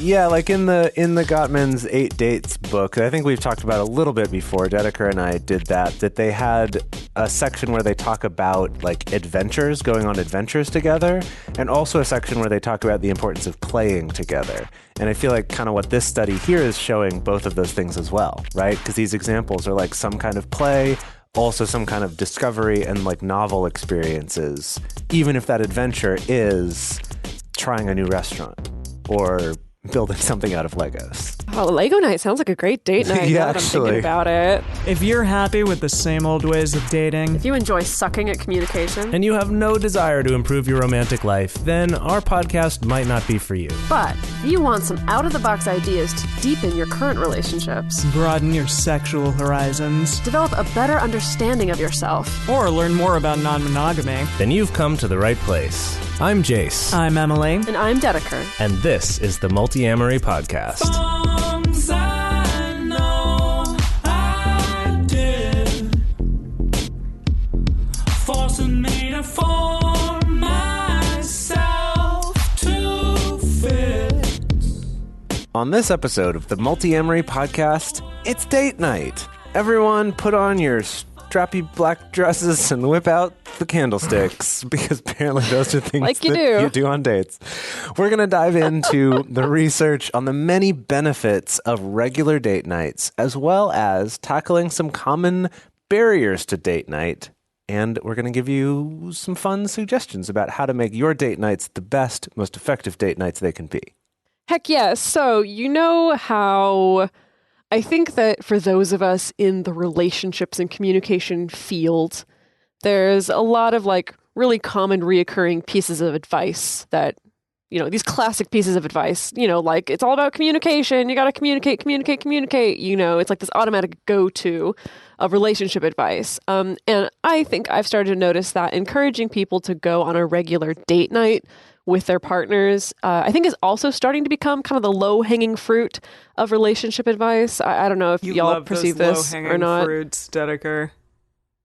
Yeah, like in the Gottman's 8 Dates book, I think we've talked about a little bit before, Dedeker and I did that they had a section where they talk about like adventures, going on adventures together, and also a section where they talk about the importance of playing together. And I feel like kind of what this study here is showing both of those things as well, right? Because these examples are like some kind of play, also some kind of discovery and like novel experiences, even if that adventure is trying a new restaurant or building something out of Legos. Oh, Lego night sounds like a great date night. Yeah, now that I'm thinking about it. If you're happy with the same old ways of dating, If you enjoy sucking at communication, and you have no desire to improve your romantic life, then our podcast might not be for you. but if you want some out-of-the-box ideas to deepen your current relationships, broaden your sexual horizons, develop a better understanding of yourself, or learn more about non-monogamy, Then you've come to the right place. I'm Jase, I'm Emily. and I'm Dedeker. and this is the Multiamory Podcast. I know I did, forcing me to form myself to fit. On this episode of the Multiamory Podcast, it's date night. Everyone put on your strappy black dresses and whip out the candlesticks, because apparently those are things Like you that do. you do on dates. We're going to dive into the research on the many benefits of regular date nights, as well as tackling some common barriers to date night. And we're going to give you some fun suggestions about how to make your date nights the best, most effective date nights they can be. Heck yes. So you know how I think that for those of us in the relationships and communication field, there's a lot of like really common reoccurring pieces of advice that, you know, these classic pieces of advice, you know, like it's all about communication. You got to communicate. You know, it's like this automatic go-to of relationship advice. And I think I've started to notice that encouraging people to go on a regular date night with their partners, I think is also starting to become kind of the low-hanging fruit of relationship advice. I don't know if You y'all love perceive those this or low-hanging not. fruits, Dedeker.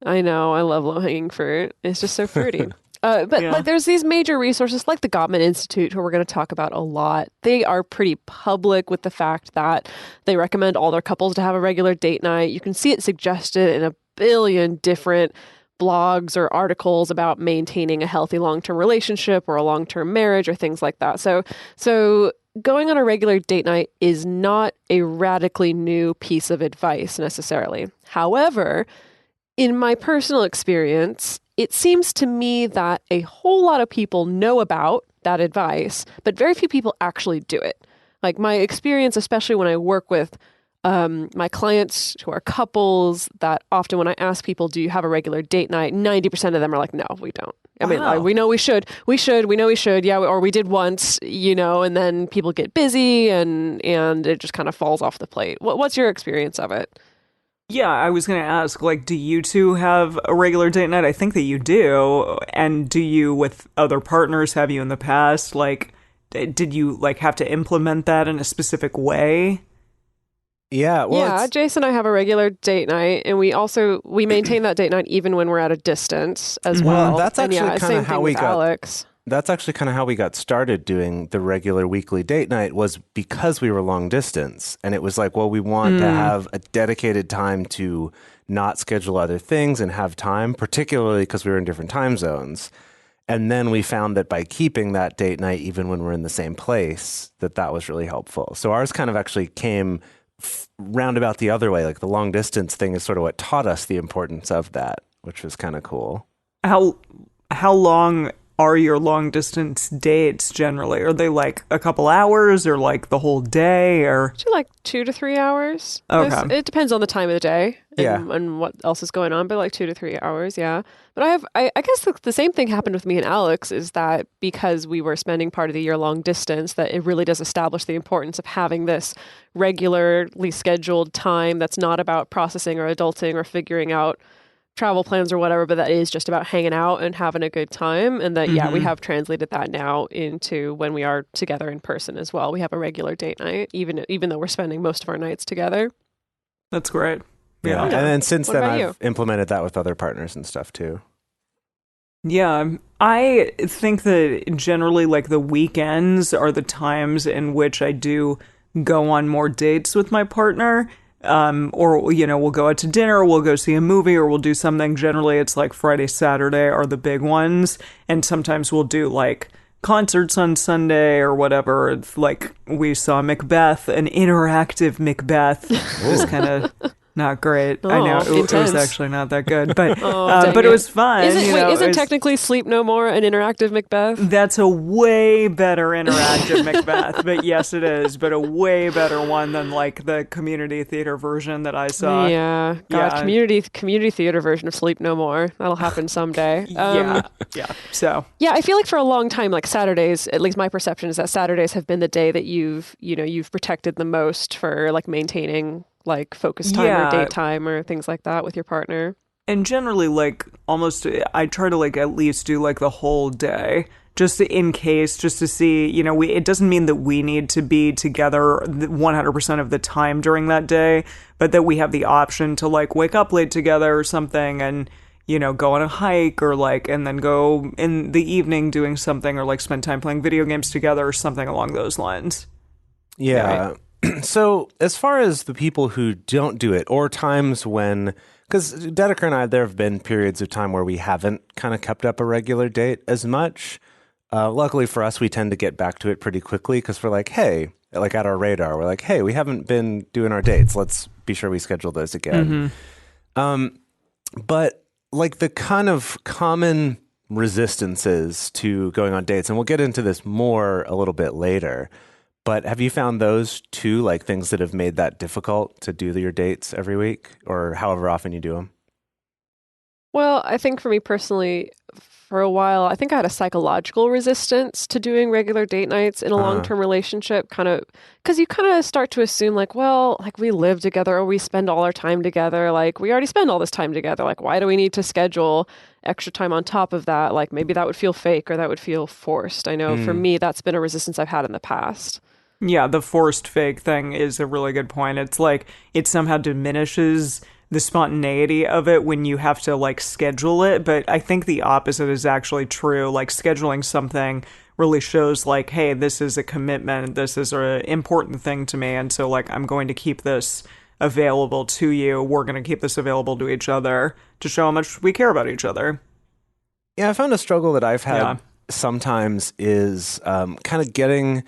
I know, I love low-hanging fruit. It's just so fruity. But Yeah. like, there's these major resources like the Gottman Institute, who we're going to talk about a lot. They are pretty public with the fact that they recommend all their couples to have a regular date night. You can see it suggested in a billion different blogs or articles about maintaining a healthy long-term relationship or a long-term marriage or things like that. So going on a regular date night is not a radically new piece of advice necessarily. However, in my personal experience, it seems to me that a whole lot of people know about that advice, but very few people actually do it. Like my experience, especially when I work with my clients who are couples, that often when I ask people, do you have a regular date night? 90% of them are like, no, we don't. I mean, Wow. we know we should, yeah, or we did once, you know, and then people get busy and it just kind of falls off the plate. What's your experience of it? Yeah, I was going to ask, like, do you two have a regular date night? I think that you do. And do you, with other partners, have you in the past? Like, did you, like, have to implement that in a specific way? Yeah, well, yeah, it's- Jase and I have a regular date night, and we maintain that date night even when we're at a distance as Well, well. that's And actually yeah, kinda same how thing we with got- Alex. That's actually kind of how we got started doing the regular weekly date night, was because we were long distance. And it was like, well, we want to have a dedicated time to not schedule other things and have time, particularly because we were in different time zones. And then we found that by keeping that date night, even when we're in the same place, that was really helpful. So ours kind of actually came roundabout the other way. Like the long distance thing is sort of what taught us the importance of that, which was kind of cool. How long are your long distance dates generally? Are they like a couple hours or like the whole day or? To like 2 to 3 hours. Okay. It depends on the time of the day and, Yeah. and what else is going on, but like 2 to 3 hours, yeah. But I guess the same thing happened with me and Alex, is that because we were spending part of the year long distance, that it really does establish the importance of having this regularly scheduled time that's not about processing or adulting or figuring out travel plans or whatever, but that is just about hanging out and having a good time. And that, yeah, we have translated that now into when we are together in person as well. We have a regular date night, even though we're spending most of our nights together. That's great. Yeah. Yeah. And then since What then, about I've implemented that with other partners and stuff too. Yeah, I think that generally, like, the weekends are the times in which I do go on more dates with my partner. Or, we'll go out to dinner, or we'll go see a movie, or we'll do something. Generally, it's like Friday, Saturday are the big ones. And sometimes we'll do, like, concerts on Sunday or whatever. It's like we saw Macbeth, an interactive Macbeth. It was kind of not great. I know it was actually not that good, but but it was fun. Isn't technically Sleep No More an interactive Macbeth? That's a way better interactive Macbeth, but yes, it is. But a way better one than like the community theater version that I saw. Yeah, God, Yeah. community theater version of Sleep No More. That'll happen someday. Yeah. So Yeah, I feel like for a long time, like Saturdays, at least my perception is that Saturdays have been the day that you've protected the most for like maintaining like focus time or date time or things like that with your partner. And generally, like, almost, I try to, like, at least do, like, the whole day, just in case, just to see, it doesn't mean that we need to be together 100% of the time during that day, but that we have the option to, like, wake up late together or something and, go on a hike or, like, and then go in the evening doing something or, like, spend time playing video games together or something along those lines. Yeah. So as far as the people who don't do it, or times when, because Dedeker and I, there have been periods of time where we haven't kind of kept up a regular date as much. Luckily for us, we tend to get back to it pretty quickly because we're like, hey, like at our radar, we're like, hey, we haven't been doing our dates. Let's be sure we schedule those again. But like the kind of common resistances to going on dates, and we'll get into this more a little bit later, but have you found those too, like things that have made that difficult to do your dates every week or however often you do them? Well, I think for me personally, for a while, I think I had a psychological resistance to doing regular date nights in a long-term relationship, kind of, because you kind of start to assume like, well, like we live together or we spend all our time together. Like we already spend all this time together. Like why do we need to schedule extra time on top of that? Like maybe that would feel fake or that would feel forced. I know for me, that's been a resistance I've had in the past. Yeah, the forced fake thing is a really good point. It's like it somehow diminishes the spontaneity of it when you have to like schedule it, but I think the opposite is actually true. Like scheduling something really shows like, hey, this is a commitment, this is an important thing to me, and so like I'm going to keep this available to you, we're going to keep this available to each other to show how much we care about each other. Yeah, I found a struggle that I've had sometimes is kind of getting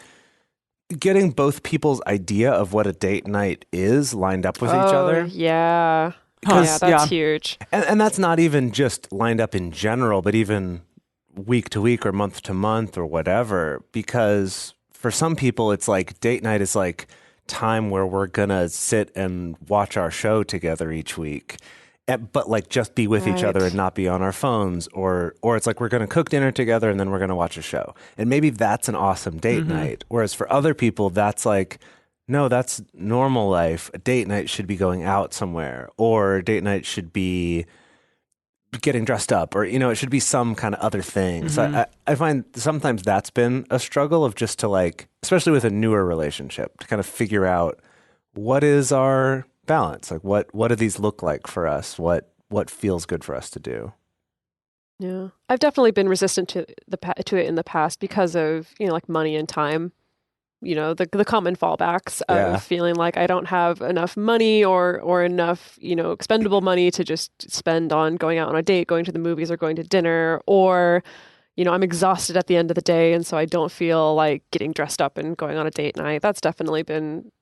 both people's idea of what a date night is lined up with each other. Yeah. Yeah, that's huge. And that's not even just lined up in general, but even week to week or month to month or whatever. Because for some people, it's like date night is like time where we're going to sit and watch our show together each week. But like just be with each other and not be on our phones, or it's like we're going to cook dinner together and then we're going to watch a show. And maybe that's an awesome date night. Whereas for other people, that's like, no, that's normal life. A date night should be going out somewhere, or a date night should be getting dressed up, or, it should be some kind of other thing. So I find sometimes that's been a struggle of just to like, especially with a newer relationship, to kind of figure out what is our balance, like what do these look like for us, what feels good for us to do. Yeah, I've definitely been resistant to it in the past because of like money and time, the common fallbacks of feeling like I don't have enough money or enough expendable money to just spend on going out on a date, going to the movies, or going to dinner, or I'm exhausted at the end of the day, and so I don't feel like getting dressed up and going on a date night. That's definitely been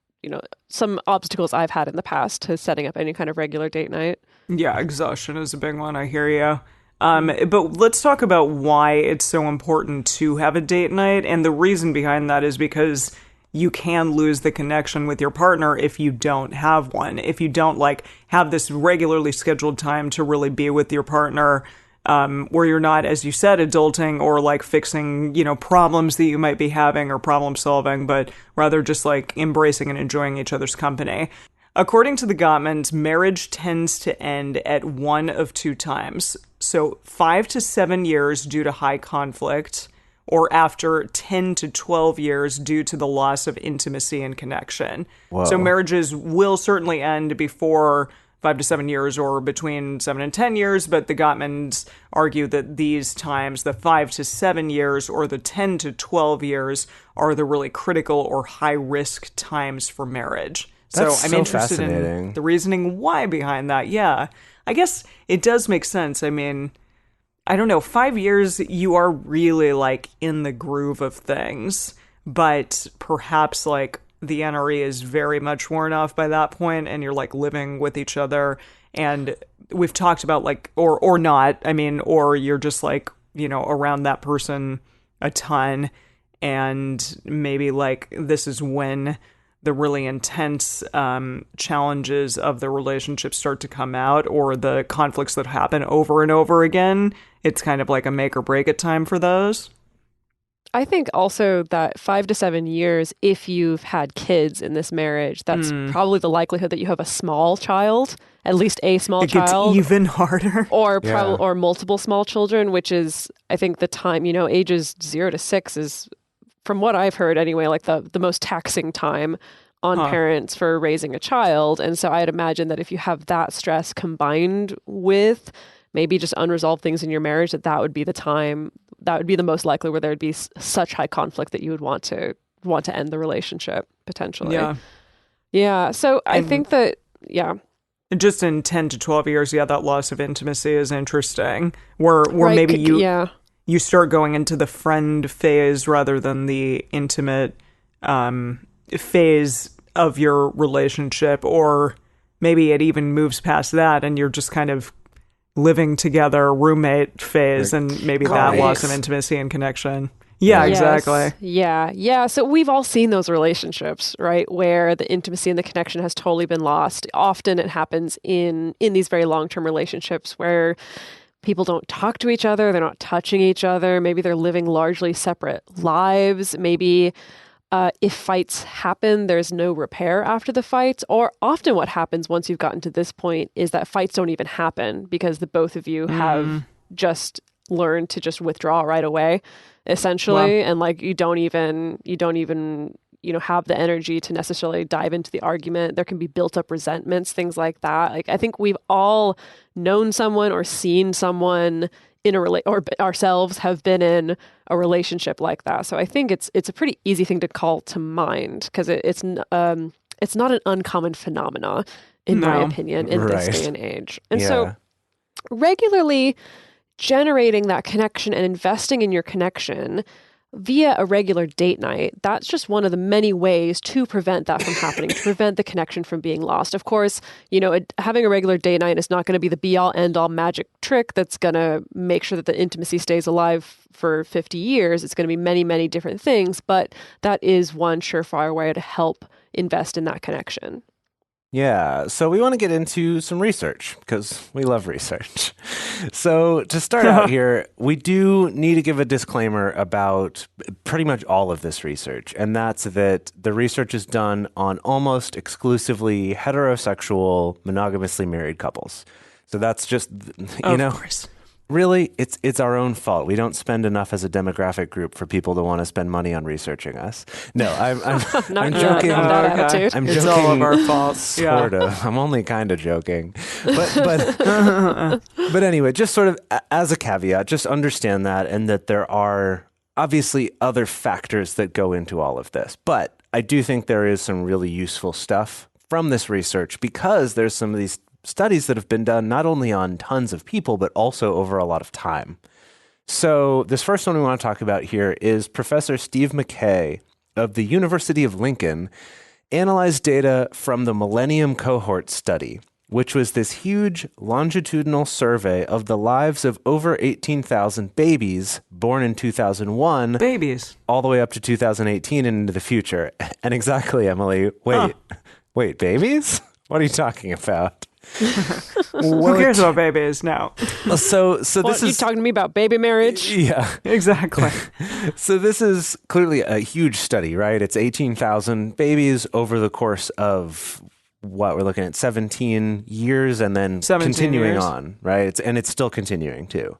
some obstacles I've had in the past to setting up any kind of regular date night. Yeah, exhaustion is a big one. I hear you. But let's talk about why it's so important to have a date night. And the reason behind that is because you can lose the connection with your partner if you don't have one. If you don't like have this regularly scheduled time to really be with your partner, where you're not, as you said, adulting or like fixing, problems that you might be having or problem solving, but rather just like embracing and enjoying each other's company. According to the Gottmans, marriage tends to end at one of two times. So 5 to 7 years due to high conflict, or after 10 to 12 years due to the loss of intimacy and connection. Whoa. So marriages will certainly end before 5 to 7 years or between 7 and 10 years, but the Gottmans argue that these times, the 5 to 7 years or the 10 to 12 years, are the really critical or high-risk times for marriage. That's I'm so interested fascinating. in the reasoning why behind that. Yeah, I guess it does make sense. I mean, I don't know, 5 years, you are really like in the groove of things, but perhaps like the NRE is very much worn off by that point and you're like living with each other. And we've talked about like, or not, I mean, or you're just like, you know, around that person a ton. And maybe like this is when the really intense challenges of the relationship start to come out, or the conflicts that happen over and over again. It's kind of like a make or break it time for those. I think also that 5 to 7 years, if you've had kids in this marriage, that's probably the likelihood that you have a small child, at least a small It child. gets even harder. Or Yeah. or multiple small children, which is, I think, the time, you know, ages 0 to 6 is, from what I've heard anyway, like the most taxing time on parents for raising a child. And so I'd imagine that if you have that stress combined with maybe just unresolved things in your marriage, that would be the time, that would be the most likely where there would be such high conflict that you would want to end the relationship potentially. Yeah. So I think that, Just in 10 to 12 years, that loss of intimacy is interesting. Where Right, maybe yeah. you start going into the friend phase rather than the intimate phase of your relationship, or maybe it even moves past that and you're just kind of living together, roommate phase, and maybe that loss of intimacy and connection. Yeah, Yes. exactly. Yeah. So we've all seen those relationships, right? Where the intimacy and the connection has totally been lost. Often it happens in these very long-term relationships where people don't talk to each other, they're not touching each other, maybe they're living largely separate lives, maybe if fights happen, there's no repair after the fights. Or often what happens once you've gotten to this point is that fights don't even happen because the both of you have just learned to just withdraw right away, essentially. Wow. And like you don't even have the energy to necessarily dive into the argument. There can be built up resentments, things like that. Like I think we've all known someone or seen someone or ourselves have been in a relationship like that. So I think it's a pretty easy thing to call to mind because it's not an uncommon phenomena, in my opinion, in this day and age. And so regularly generating that connection and investing in your connection via a regular date night, that's just one of the many ways to prevent that from happening, to prevent the connection from being lost. Of course, having a regular date night is not going to be the be-all, end-all magic trick that's going to make sure that the intimacy stays alive for 50 years. It's going to be many, many different things, but that is one surefire way to help invest in that connection. Yeah, so we want to get into some research because we love research. So to start out here, we do need to give a disclaimer about pretty much all of this research, and that's that the research is done on almost exclusively heterosexual, monogamously married couples. So that's just, Of course. Really, it's our own fault. We don't spend enough as a demographic group for people to want to spend money on researing us. No, I'm joking. Not that attitude. I'm It's joking. all of our fault. Sort of. I'm only kind of joking. But but anyway, just sort of as a caveat, just understand that, and that there are obviously other factors that go into all of this. But I do think there is some really useful stuff from this research because there's some of these studies that have been done not only on tons of people, but also over a lot of time. So this first one we want to talk about here is Professor Steve McKay of the University of Lincoln analyzed data from the Millennium Cohort Study, which was this huge longitudinal survey of the lives of over 18,000 babies born in 2001. Babies. All the way up to 2018 and into the future. And exactly, Emily, wait, babies? What are you talking about? Who cares about babies now? So this You is talking to me about baby marriage? yeah. Exactly. So this is clearly a huge study, right? It's 18,000 babies over the course of what we're looking at 17 years and then 17 continuing years. on, right? It's still continuing too.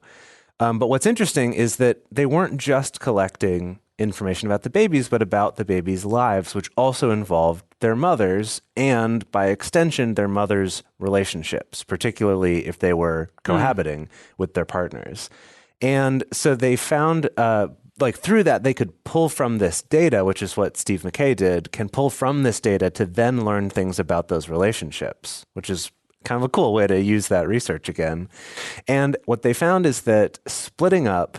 But what's interesting is that they weren't just collecting information about the babies, but about the babies' lives, which also involved their mothers and, by extension, their mothers' relationships, particularly if they were cohabiting with their partners. And so they found, through that, they could pull from this data, which is what Steve McKay did, can pull from this data to then learn things about those relationships, which is kind of a cool way to use that research again. And what they found is that splitting up,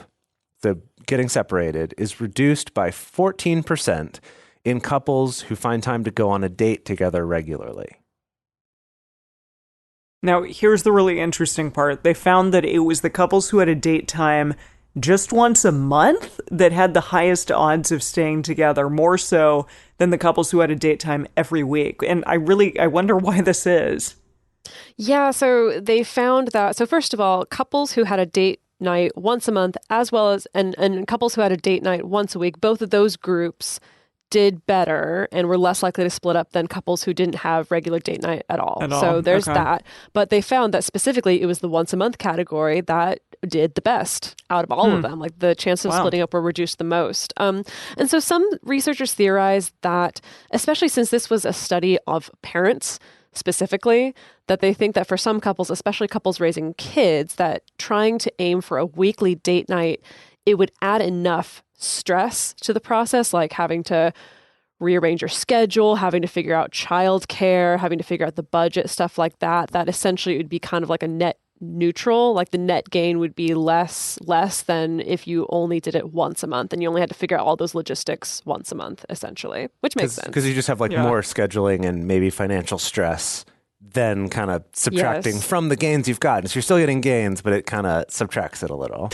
the getting separated, is reduced by 14% in couples who find time to go on a date together regularly. Now, here's the really interesting part. They found that it was the couples who had a date time just once a month that had the highest odds of staying together, more so than the couples who had a date time every week. And I wonder why this is. Yeah, so they found that, so first of all, couples who had a date night once a month, as well as, and couples who had a date night once a week, both of those groups did better and were less likely to split up than couples who didn't have regular date night at all. So there's that. But they found that specifically it was the once a month category that did the best out of all of them. Like the chances of splitting up were reduced the most. And so some researchers theorized that, especially since this was a study of parents specifically, that they think that for some couples, especially couples raising kids, that trying to aim for a weekly date night, it would add enough stress to the process, like having to rearrange your schedule, having to figure out childcare, having to figure out the budget, stuff like that, that essentially it would be kind of like a net neutral, like the net gain would be less than if you only did it once a month and you only had to figure out all those logistics once a month, essentially, which makes sense. Because you just have more scheduling and maybe financial stress than kind of subtracting from the gains you've gotten. So you're still getting gains, but it kind of subtracts it a little.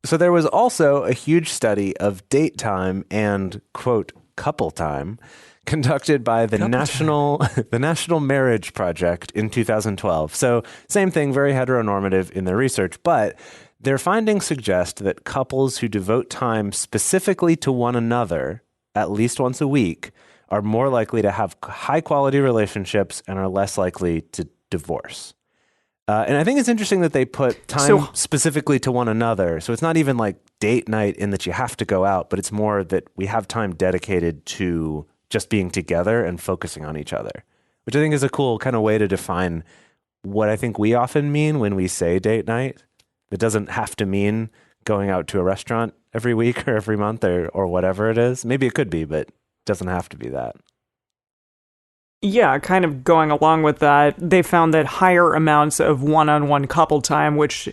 So there was also a huge study of date time and, quote, couple time conducted by the National Marriage Project in 2012. So same thing, very heteronormative in their research, but their findings suggest that couples who devote time specifically to one another at least once a week are more likely to have high-quality relationships and are less likely to divorce. And I think it's interesting that they put time specifically to one another. So it's not even like date night in that you have to go out, but it's more that we have time dedicated to just being together and focusing on each other, which I think is a cool kind of way to define what I think we often mean when we say date night. It doesn't have to mean going out to a restaurant every week or every month or whatever it is. Maybe it could be, but it doesn't have to be that. Yeah, kind of going along with that, they found that higher amounts of one-on-one couple time, which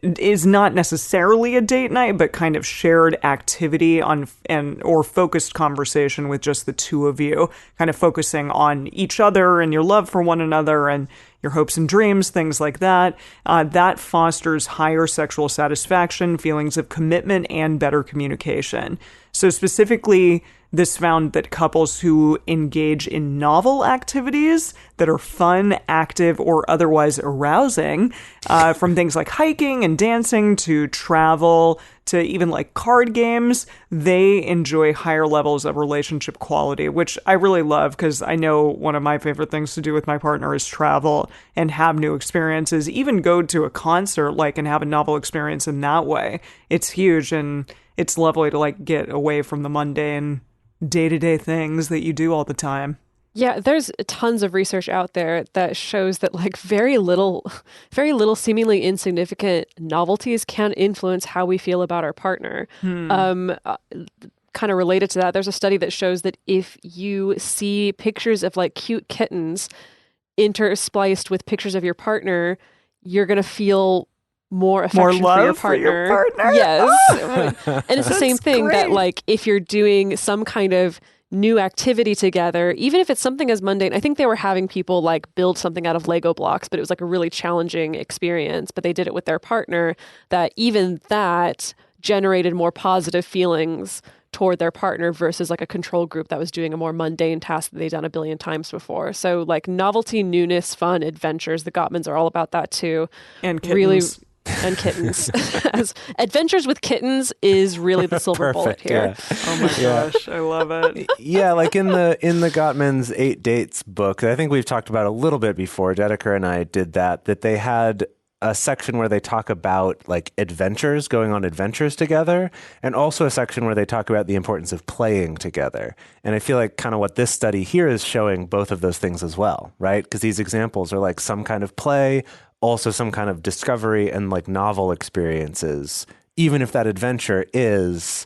is not necessarily a date night, but kind of shared activity or focused conversation with just the two of you, kind of focusing on each other and your love for one another and your hopes and dreams, things like that. That fosters higher sexual satisfaction, feelings of commitment, and better communication. So specifically, this found that couples who engage in novel activities that are fun, active, or otherwise arousing, from things like hiking and dancing to travel to even like card games, they enjoy higher levels of relationship quality, which I really love because I know one of my favorite things to do with my partner is travel and have new experiences, even go to a concert and have a novel experience in that way. It's huge and it's lovely to get away from the mundane day-to-day things that you do all the time. Yeah, there's tons of research out there that shows that very little seemingly insignificant novelties can influence how we feel about our partner. Kind of related to that, there's a study that shows that if you see pictures of cute kittens interspliced with pictures of your partner, you're going to feel more affection love for your partner. Yes. And it's the same thing great. that if you're doing some kind of new activity together, even if it's something as mundane, I think they were having people build something out of Lego blocks, but it was a really challenging experience, but they did it with their partner, that even that generated more positive feelings toward their partner versus a control group that was doing a more mundane task that they'd done a billion times before. So novelty, newness, fun, adventures, the Gottmans are all about that too. And kittens. And kittens. As adventures with kittens is really the silver bullet here. Yeah. Oh my gosh, I love it. Yeah, in the Gottmans 8 Dates book, I think we've talked about a little bit before, Dedeker and I did that they had a section where they talk about like adventures, going on adventures together, and also a section where they talk about the importance of playing together. And I feel like kind of what this study here is showing both of those things as well, right? Because these examples are like some kind of play, also some kind of discovery and like novel experiences, even if that adventure is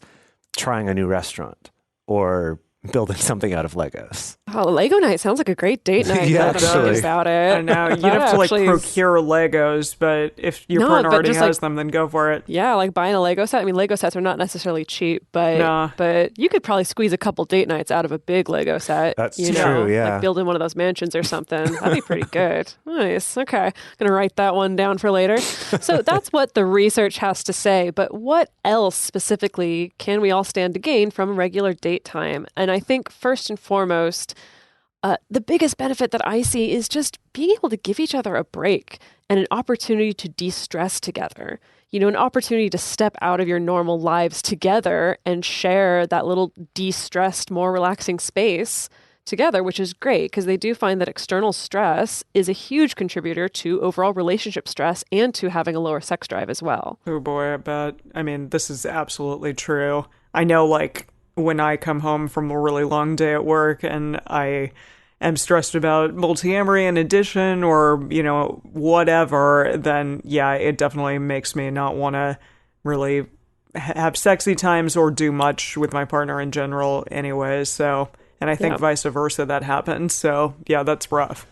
trying a new restaurant or building something out of Legos. Oh, Lego night sounds like a great date night. Yeah, now that I'm thinking actually. about it. I know. You'd That have to like actually is- procure Legos, but if your No, partner but already just, has like- them, then go for it. Yeah, like buying a Lego set. I mean, Lego sets are not necessarily cheap, but Nah. but you could probably squeeze a couple date nights out of a big Lego set. That's you true, know, yeah. Like building one of those mansions or something. That'd be pretty good. Nice. Okay. Gonna write that one down for later. So that's what the research has to say. But what else specifically can we all stand to gain from regular date time? And I think first and foremost, the biggest benefit that I see is just being able to give each other a break and an opportunity to de-stress together. You know, an opportunity to step out of your normal lives together and share that little de-stressed, more relaxing space together, which is great because they do find that external stress is a huge contributor to overall relationship stress and to having a lower sex drive as well. Oh boy, I bet. I mean, this is absolutely true. I know, like, when I come home from a really long day at work and I am stressed about multiamory in addition or, you know, whatever, then yeah, it definitely makes me not want to really have sexy times or do much with my partner in general anyways. So, and I think Yeah. vice versa that happens. So yeah, that's rough.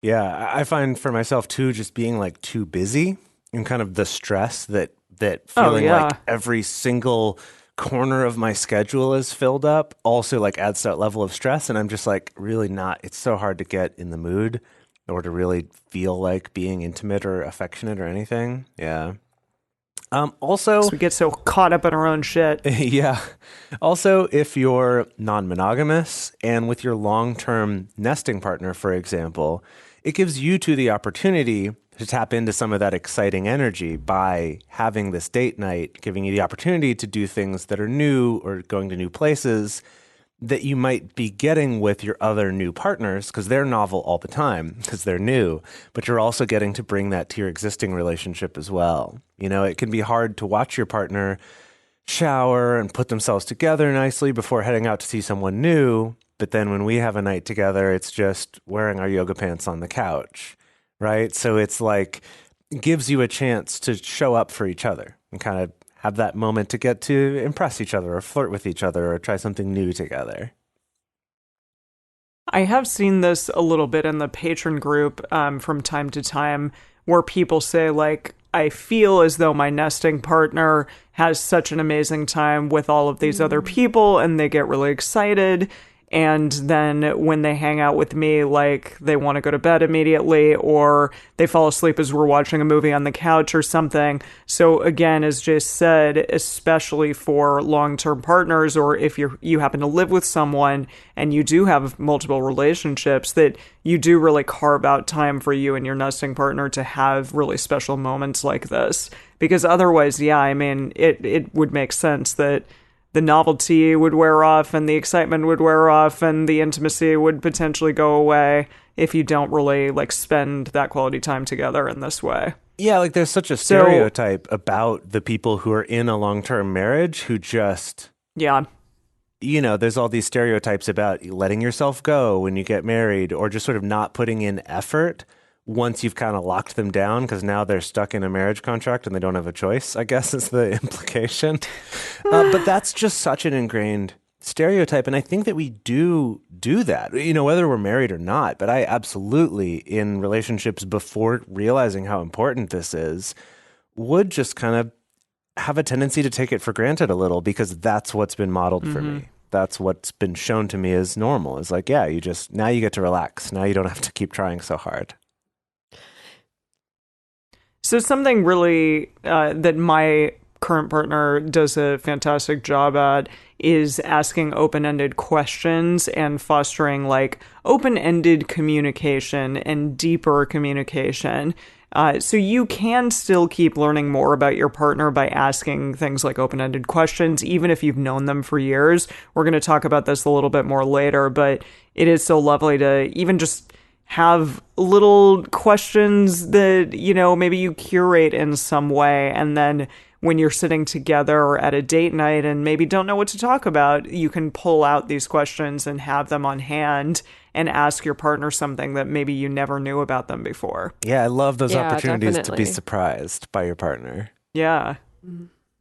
Yeah, I find for myself too, just being like too busy and kind of the stress that feeling yeah. like every single corner of my schedule is filled up also like adds to that level of stress. And I'm just like really not, it's so hard to get in the mood or to really feel like being intimate or affectionate or anything. Yeah. Also, So we get so caught up in our own shit. yeah. Also, if you're non-monogamous and with your long-term nesting partner, for example, it gives you two the opportunity to tap into some of that exciting energy by having this date night, giving you the opportunity to do things that are new or going to new places that you might be getting with your other new partners because they're novel all the time because they're new, but you're also getting to bring that to your existing relationship as well. You know, it can be hard to watch your partner shower and put themselves together nicely before heading out to see someone new. But then when we have a night together, it's just wearing our yoga pants on the couch, right? So it's like, gives you a chance to show up for each other and kind of have that moment to get to impress each other or flirt with each other or try something new together. I have seen this a little bit in the patron group from time to time where people say, like, I feel as though my nesting partner has such an amazing time with all of these other people and they get really excited. And then when they hang out with me, like, they want to go to bed immediately or they fall asleep as we're watching a movie on the couch or something. So again, as Jase said, especially for long-term partners or if you happen to live with someone and you do have multiple relationships, that you do really carve out time for you and your nesting partner to have really special moments like this. Because otherwise, yeah, I mean, it would make sense that the novelty would wear off and the excitement would wear off and the intimacy would potentially go away if you don't really like spend that quality time together in this way. Yeah, like there's such a stereotype about the people who are in a long-term marriage who just, Yeah. you know, there's all these stereotypes about letting yourself go when you get married or just sort of not putting in effort once you've kind of locked them down because now they're stuck in a marriage contract and they don't have a choice, I guess is the implication. But that's just such an ingrained stereotype. And I think that we do that, you know, whether we're married or not. But I absolutely, in relationships before realizing how important this is, would just kind of have a tendency to take it for granted a little because that's what's been modeled for me. That's what's been shown to me as normal. It's like, yeah, now you get to relax. Now you don't have to keep trying so hard. So something really that my current partner does a fantastic job at is asking open-ended questions and fostering like open-ended communication and deeper communication. So you can still keep learning more about your partner by asking things like open-ended questions, even if you've known them for years. We're going to talk about this a little bit more later, but it is so lovely to even just have little questions that, maybe you curate in some way. And then when you're sitting together or at a date night and maybe don't know what to talk about, you can pull out these questions and have them on hand and ask your partner something that maybe you never knew about them before. Yeah, I love those Yeah, opportunities to definitely. be surprised by your partner. Yeah.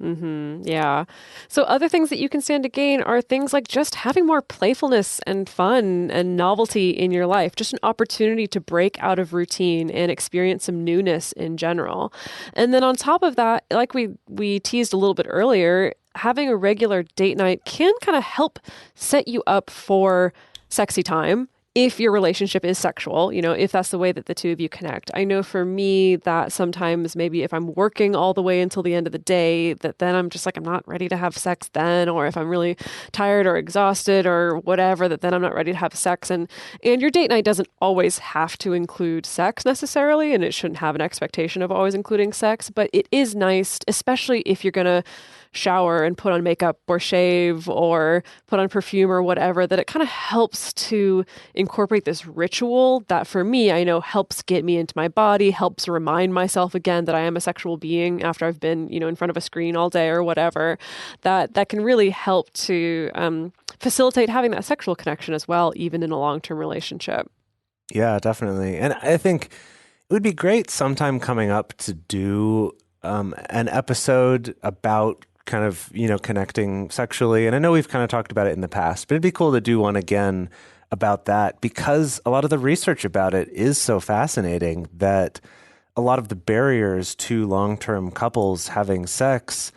Yeah. So other things that you can stand to gain are things like just having more playfulness and fun and novelty in your life, just an opportunity to break out of routine and experience some newness in general. And then on top of that, like we teased a little bit earlier, having a regular date night can kind of help set you up for sexy time. If your relationship is sexual, if that's the way that the two of you connect. I know for me that sometimes maybe if I'm working all the way until the end of the day, that then I'm just like, I'm not ready to have sex then, or if I'm really tired or exhausted or whatever, that then I'm not ready to have sex. And your date night doesn't always have to include sex necessarily, and it shouldn't have an expectation of always including sex, but it is nice, especially if you're going to shower and put on makeup or shave or put on perfume or whatever, that it kind of helps to incorporate this ritual that for me, I know helps get me into my body, helps remind myself again that I am a sexual being after I've been, in front of a screen all day or whatever, that can really help to facilitate having that sexual connection as well, even in a long-term relationship. Yeah, definitely. And I think it would be great sometime coming up to do an episode about kind of, connecting sexually. And I know we've kind of talked about it in the past, but it'd be cool to do one again about that because a lot of the research about it is so fascinating that a lot of the barriers to long-term couples having sex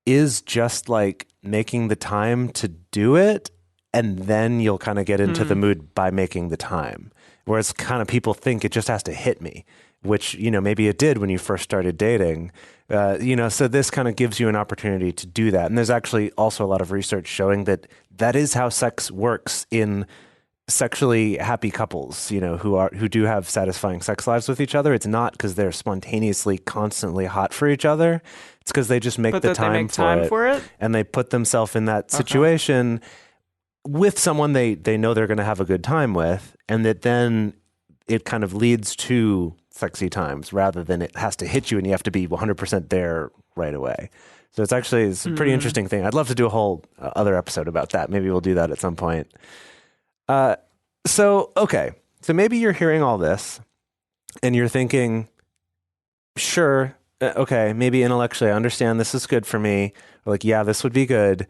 is just like making the time to do it. And then you'll kind of get into the mood by making the time. Whereas kind of people think it just has to hit me, which, maybe it did when you first started dating. So this kind of gives you an opportunity to do that. And there's actually also a lot of research showing that that is how sex works in sexually happy couples, who do have satisfying sex lives with each other. It's not because they're spontaneously constantly hot for each other. It's because they just make the time, for it. And they put themselves in that situation with someone they know they're going to have a good time with, and that then it kind of leads to sexy times rather than it has to hit you and you have to be 100% there right away. So it's a pretty interesting thing. I'd love to do a whole other episode about that. Maybe we'll do that at some point. So maybe you're hearing all this and you're thinking, sure, okay, maybe intellectually I understand this is good for me. Or like, yeah, this would be good,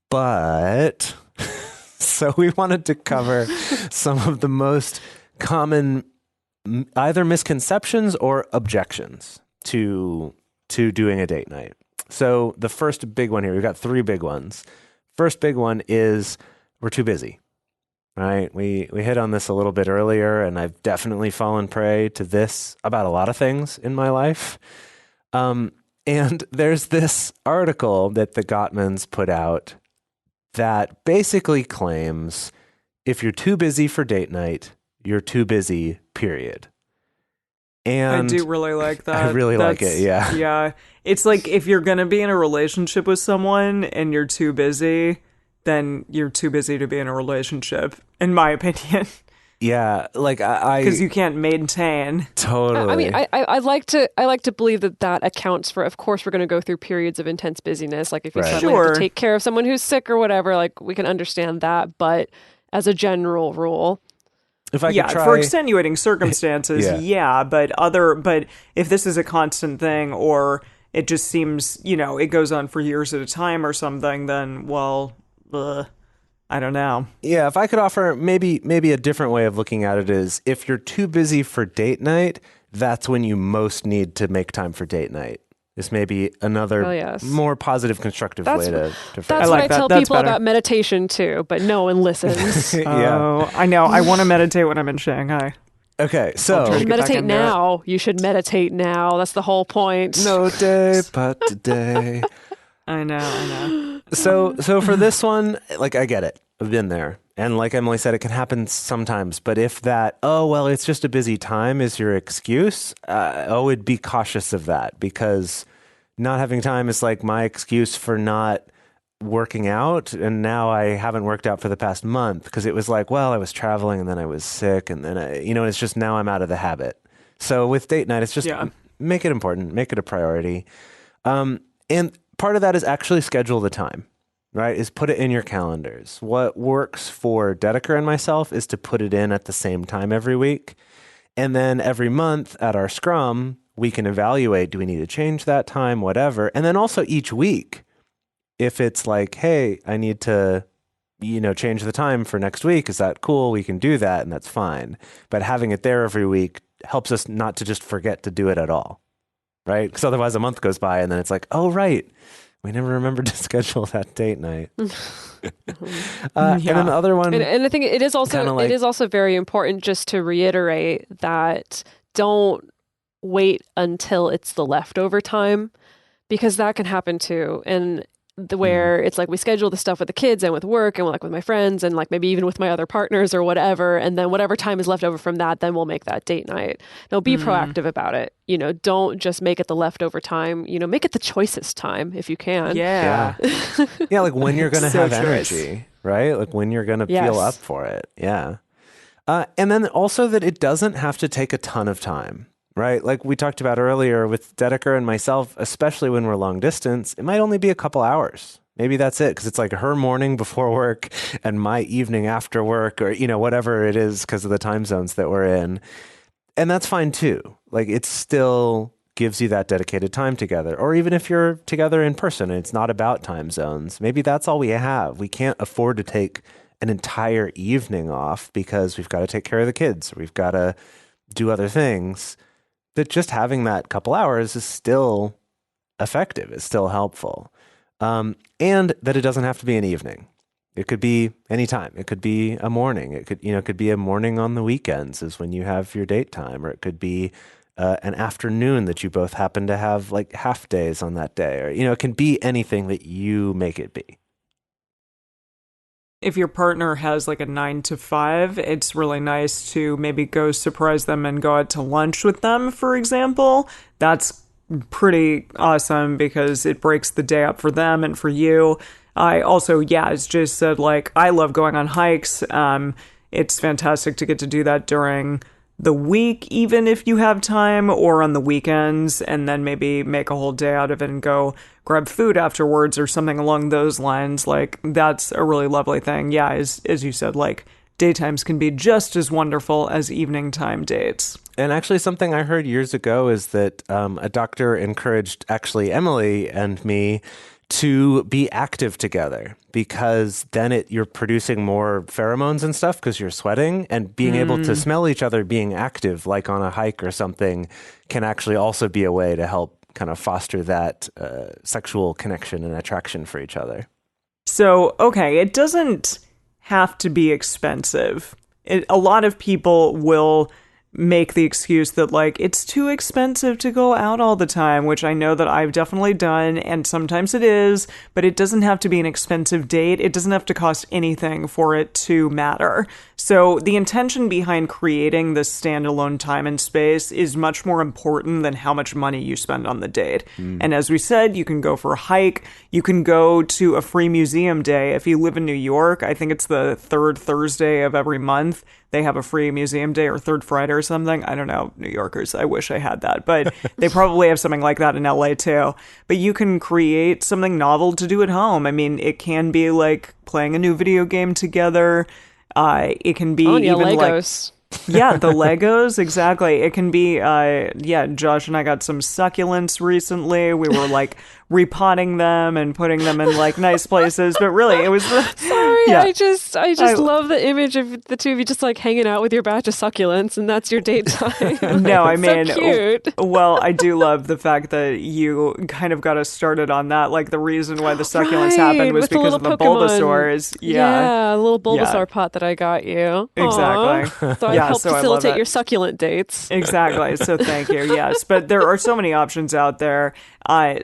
but so we wanted to cover some of the most common either misconceptions or objections to doing a date night. So the first big one here, we've got three big ones. First big one is we're too busy, right? We hit on this a little bit earlier, and I've definitely fallen prey to this about a lot of things in my life. And there's this article that the Gottmans put out that basically claims if you're too busy for date night, you're too busy, period. And I do really like that. I really like it, yeah. Yeah. It's like if you're going to be in a relationship with someone and you're too busy, then you're too busy to be in a relationship, in my opinion. Yeah, like I because you can't maintain. Totally. I mean, I like to believe that accounts for. Of course, we're going to go through periods of intense busyness. Like if you suddenly have to take care of someone who's sick or whatever, like we can understand that. But as a general rule, if I could try... for extenuating circumstances, but if this is a constant thing or it just seems, it goes on for years at a time or something, then I don't know. Yeah, if I could offer maybe a different way of looking at it is if you're too busy for date night, that's when you most need to make time for date night. This may be another more positive, constructive way to phrase it. That's what I tell people about meditation too, but no one listens. Oh, I know. I want to meditate when I'm in Shanghai. Okay, so you should meditate now. You should meditate now. That's the whole point. No day but today. I know. So for this one, like I get it. I've been there. And like Emily said, it can happen sometimes. But if that, it's just a busy time is your excuse, I would be cautious of that because not having time is like my excuse for not working out, and now I haven't worked out for the past month because it was like, well, I was traveling and then I was sick, and then it's just now I'm out of the habit. So with date night, it's just make it important, make it a priority. And part of that is actually schedule the time, right? Is put it in your calendars. What works for Dedeker and myself is to put it in at the same time every week. And then every month at our scrum, we can evaluate, do we need to change that time, whatever. And then also each week, if it's like, hey, I need to, change the time for next week, is that cool? We can do that, and that's fine. But having it there every week helps us not to just forget to do it at all, right? Because otherwise a month goes by, and then it's like, oh, right, we never remembered to schedule that date night. And then the other one, and I think it is also very important just to reiterate that don't wait until it's the leftover time, because that can happen too. And where it's like we schedule the stuff with the kids and with work and like with my friends and like maybe even with my other partners or whatever, and then whatever time is left over from that, then we'll make that date night. No, be proactive about it. Don't just make it the leftover time. Make it the choices time if you can. Yeah. Yeah, like when you're going to So have choice. energy, right? Like when you're going to feel up for it. Yeah. And then also that it doesn't have to take a ton of time. Right? Like we talked about earlier with Dedeker and myself, especially when we're long distance, it might only be a couple hours. Maybe that's it, because it's like her morning before work and my evening after work, or, whatever it is because of the time zones that we're in. And that's fine too. Like it still gives you that dedicated time together. Or even if you're together in person and it's not about time zones, maybe that's all we have. We can't afford to take an entire evening off because we've got to take care of the kids, or we've got to do other things. That just having that couple hours is still effective, is still helpful. And that it doesn't have to be an evening. It could be any time. It could be a morning. It could be a morning on the weekends is when you have your date time, or it could be an afternoon that you both happen to have like half days on that day, or, it can be anything that you make it be. If your partner has like a 9 to 5, it's really nice to maybe go surprise them and go out to lunch with them, for example. That's pretty awesome because it breaks the day up for them and for you. I also, as Jase said, like I love going on hikes. It's fantastic to get to do that during the week, even if you have time, or on the weekends, and then maybe make a whole day out of it and go grab food afterwards or something along those lines. Like that's a really lovely thing. Yeah, as you said, like daytimes can be just as wonderful as evening time dates. And actually something I heard years ago is that a doctor encouraged actually Emily and me to be active together, because then you're producing more pheromones and stuff because you're sweating, and being able to smell each other being active, like on a hike or something, can actually also be a way to help kind of foster that sexual connection and attraction for each other. So, okay, it doesn't have to be expensive. A lot of people will make the excuse that like it's too expensive to go out all the time, which I know that I've definitely done, and sometimes it is, but it doesn't have to be an expensive date. It doesn't have to cost anything for it to matter. So the intention behind creating this standalone time and space is much more important than how much money you spend on the date. And as we said, you can go for a hike, you can go to a free museum day. If you live in New York, I think it's the third Thursday of every month. They have a free museum day, or third Friday or something. I don't know, New Yorkers. I wish I had that. But they probably have something like that in LA too. But you can create something novel to do at home. I mean, it can be like playing a new video game together. It can be even Legos. Yeah, the Legos, exactly. It can be, Josh and I got some succulents recently. We were like repotting them and putting them in like nice places, but really it was Sorry, yeah. I just love the image of the two of you just like hanging out with your batch of succulents, and that's your date time. No, I mean, so cute. Well, I do love the fact that you kind of got us started on that. Like the reason why the succulents happened was because of the Pokemon. Bulbasaurs. Yeah, a little Bulbasaur pot that I got you. Exactly. Aww. So I helped facilitate your succulent dates. Exactly. So thank you. Yes, but there are so many options out there.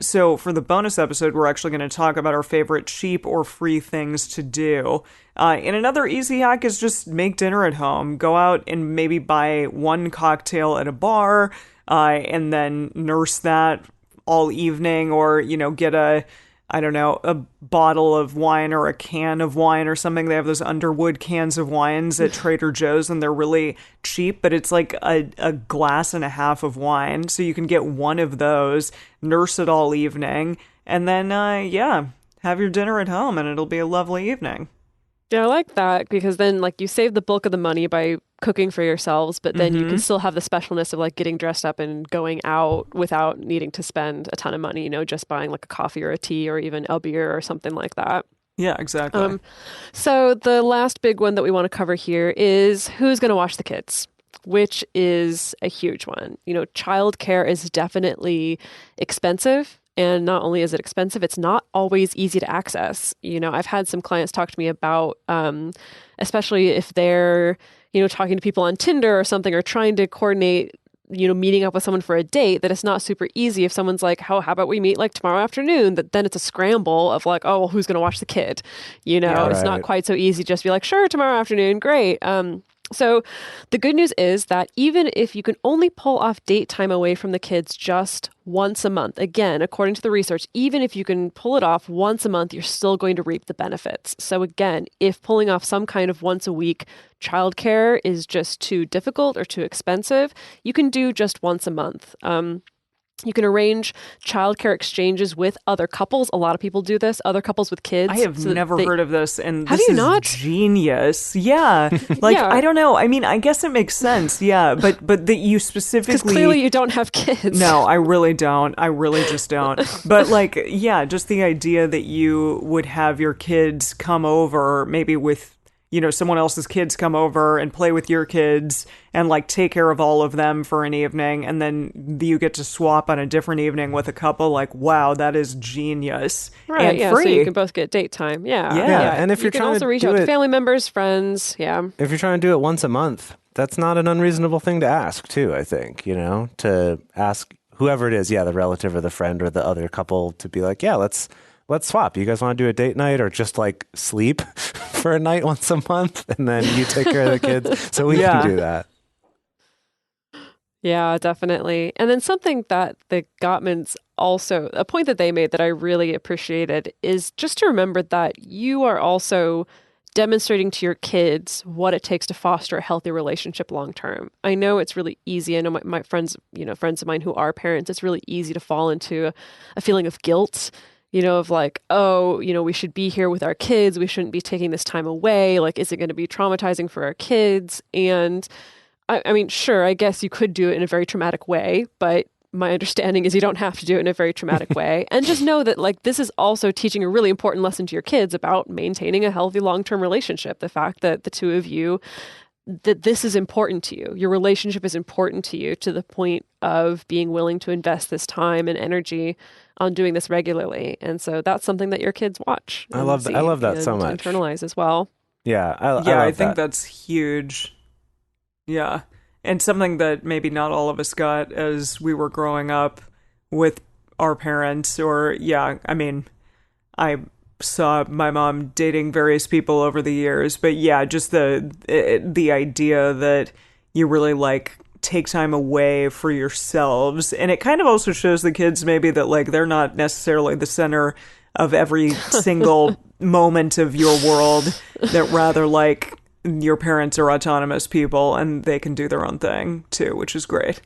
So for the bonus episode, we're actually going to talk about our favorite cheap or free things to do. And another easy hack is just make dinner at home. Go out and maybe buy one cocktail at a bar, and then nurse that all evening, or, get a I don't know, a bottle of wine or a can of wine or something. They have those Underwood cans of wines at Trader Joe's, and they're really cheap, but it's like a glass and a half of wine. So you can get one of those, nurse it all evening, and then, have your dinner at home, and it'll be a lovely evening. Yeah, I like that because then like you save the bulk of the money by cooking for yourselves, but then you can still have the specialness of like getting dressed up and going out without needing to spend a ton of money, just buying like a coffee or a tea or even a beer or something like that. Yeah, exactly. So the last big one that we want to cover here is who's going to watch the kids, which is a huge one. Childcare is definitely expensive. And not only is it expensive, it's not always easy to access. I've had some clients talk to me about, especially if they're, talking to people on Tinder or something or trying to coordinate, meeting up with someone for a date, that it's not super easy if someone's like, how about we meet like tomorrow afternoon? That then it's a scramble of like, oh, well, who's going to watch the kid? It's not quite so easy just to be like, sure, tomorrow afternoon. Great. So the good news is that even if you can only pull off date time away from the kids just once a month, again, according to the research, even if you can pull it off once a month, you're still going to reap the benefits. So again, if pulling off some kind of once a week childcare is just too difficult or too expensive, you can do just once a month. You can arrange childcare exchanges with other couples. A lot of people do this, other couples with kids. I have never heard of this, and have this you is not? Genius. Yeah. I don't know. I mean, I guess it makes sense. Yeah, but that you specifically... Because clearly you don't have kids. No, I really don't. I really just don't. But just the idea that you would have your kids come over, maybe with someone else's kids come over and play with your kids and take care of all of them for an evening, and then you get to swap on a different evening with a couple. Wow, that is genius. Right, and yeah, free. so you can both get date time. Yeah. And if you're can trying also to reach do out to it, family members, friends. Yeah. if you're trying to do it once a month, that's not an unreasonable thing to ask too, I think, to ask whoever it is, the relative or the friend or the other couple to be like, let's swap. You guys want to do a date night or just sleep for a night once a month, and then you take care of the kids so we can do that. Yeah, definitely. And then something that the Gottmans also, a point that they made that I really appreciated is just to remember that you are also demonstrating to your kids what it takes to foster a healthy relationship long term. I know it's really easy. I know my friends, friends of mine who are parents, it's really easy to fall into a feeling of guilt. Of we should be here with our kids. We shouldn't be taking this time away. Is it going to be traumatizing for our kids? And I mean, sure, I guess you could do it in a very traumatic way, but my understanding is you don't have to do it in a very traumatic way. And just know that this is also teaching a really important lesson to your kids about maintaining a healthy long-term relationship. The fact that the two of you, that this is important to you. Your relationship is important to you to the point of being willing to invest this time and energy on doing this regularly. And so that's something that your kids watch. I love that. I love that so much. Internalize as well. Yeah. I think that's huge. Yeah. And something that maybe not all of us got as we were growing up with our parents, or I saw my mom dating various people over the years, but just the idea that you really take time away for yourselves. And it kind of also shows the kids maybe that they're not necessarily the center of every single moment of your world, that rather your parents are autonomous people and they can do their own thing too, which is great.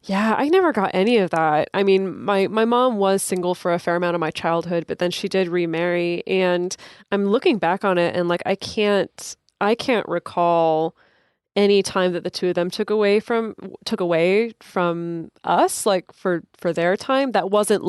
Yeah, I never got any of that. I mean, my mom was single for a fair amount of my childhood, but then she did remarry, and I'm looking back on it and I can't recall any time that the two of them took away from us, for their time, that wasn't